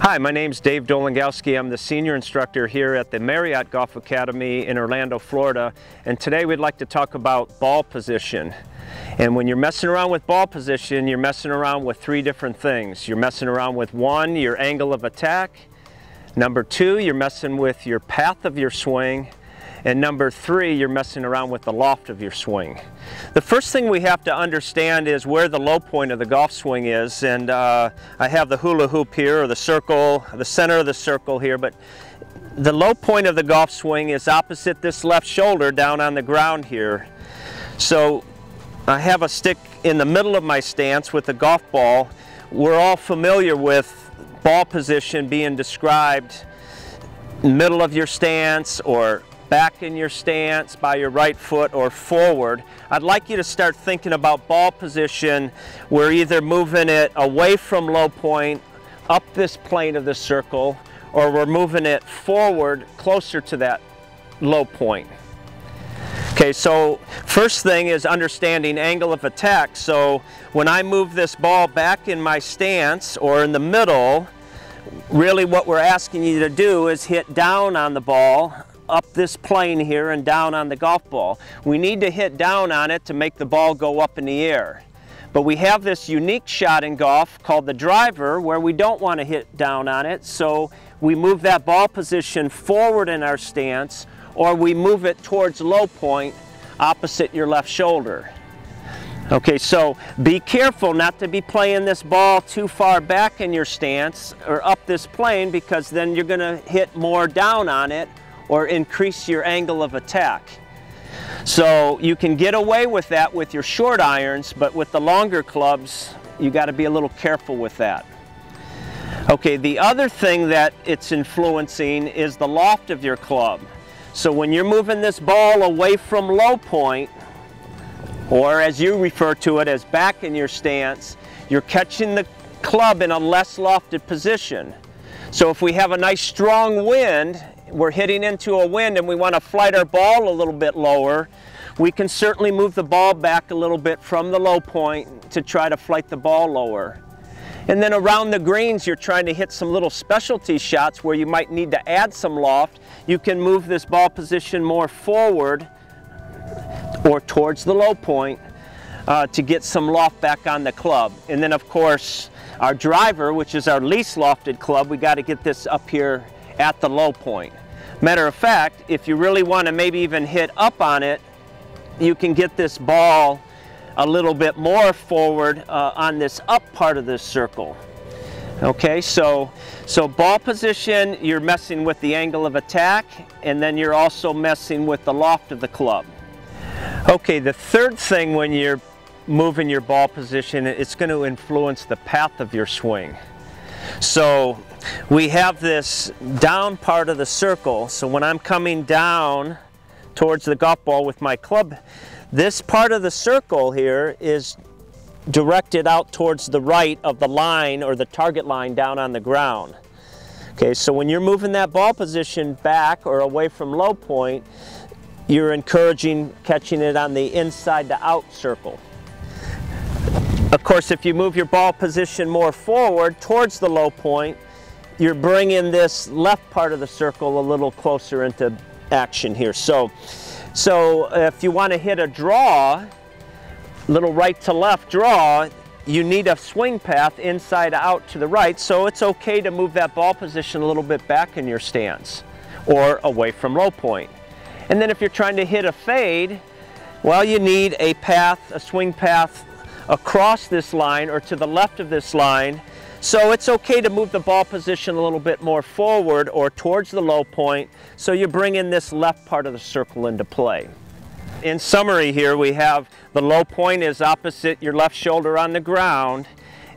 Hi, my name's Dave Dolengowski. I'm the senior instructor here at the Marriott Golf Academy in Orlando, Florida. And today we'd like to talk about ball position. And when you're messing around with ball position, you're messing around with three different things. You're messing around with one, your angle of attack. Number two, you're messing with your path of your swing. And number three, you're messing around with the loft of your swing. The first thing we have to understand is where the low point of the golf swing is. And I have the hula hoop here, or the circle, the center of the circle here. But the low point of the golf swing is opposite this left shoulder down on the ground here. So I have a stick in the middle of my stance with a golf ball. We're all familiar with ball position being described middle of your stance or back in your stance by your right foot or forward. I'd like you to start thinking about ball position. We're either moving it away from low point up this plane of the circle, or we're moving it forward closer to that low point. Okay, so first thing is understanding angle of attack. So when I move this ball back in my stance or in the middle, really what we're asking you to do is hit down on the ball up this plane here and down on the golf ball. We need to hit down on it to make the ball go up in the air. But we have this unique shot in golf called the driver where we don't want to hit down on it, so we move that ball position forward in our stance, or we move it towards low point opposite your left shoulder. Okay, so be careful not to be playing this ball too far back in your stance or up this plane, because then you're going to hit more down on it or increase your angle of attack. So you can get away with that with your short irons, but with the longer clubs, you got to be a little careful with that. Okay, the other thing that it's influencing is the loft of your club. So when you're moving this ball away from low point, or as you refer to it as back in your stance, you're catching the club in a less lofted position. So if we have a nice strong wind, we're hitting into a wind and we want to flight our ball a little bit lower, we can certainly move the ball back a little bit from the low point to try to flight the ball lower. And then around the greens, you're trying to hit some little specialty shots where you might need to add some loft. You can move this ball position more forward or towards the low point to get some loft back on the club. And then of course, our driver, which is our least lofted club, we got to get this up here at the low point. Matter of fact, if you really want to maybe even hit up on it, you can get this ball a little bit more forward on this up part of this circle. Okay, so ball position, you're messing with the angle of attack, and then you're also messing with the loft of the club. Okay, the third thing when you're moving your ball position, it's going to influence the path of your swing. So we have this down part of the circle, so when I'm coming down towards the golf ball with my club, this part of the circle here is directed out towards the right of the line or the target line down on the ground. Okay, so when you're moving that ball position back or away from low point, you're encouraging catching it on the inside to out circle. Of course, if you move your ball position more forward towards the low point, you're bringing this left part of the circle a little closer into action here. So if you want to hit a draw, little right to left draw, you need a swing path inside out to the right, so it's okay to move that ball position a little bit back in your stance or away from low point. And then if you're trying to hit a fade, well, you need a path, a swing path across this line or to the left of this line. So it's okay to move the ball position a little bit more forward or towards the low point, so you bring in this left part of the circle into play. In summary here, we have the low point is opposite your left shoulder on the ground,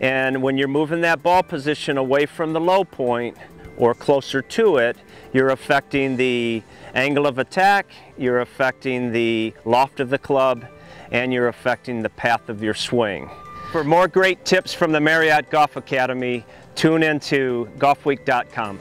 and when you're moving that ball position away from the low point or closer to it, you're affecting the angle of attack, you're affecting the loft of the club, and you're affecting the path of your swing. For more great tips from the Marriott Golf Academy, tune into golfweek.com.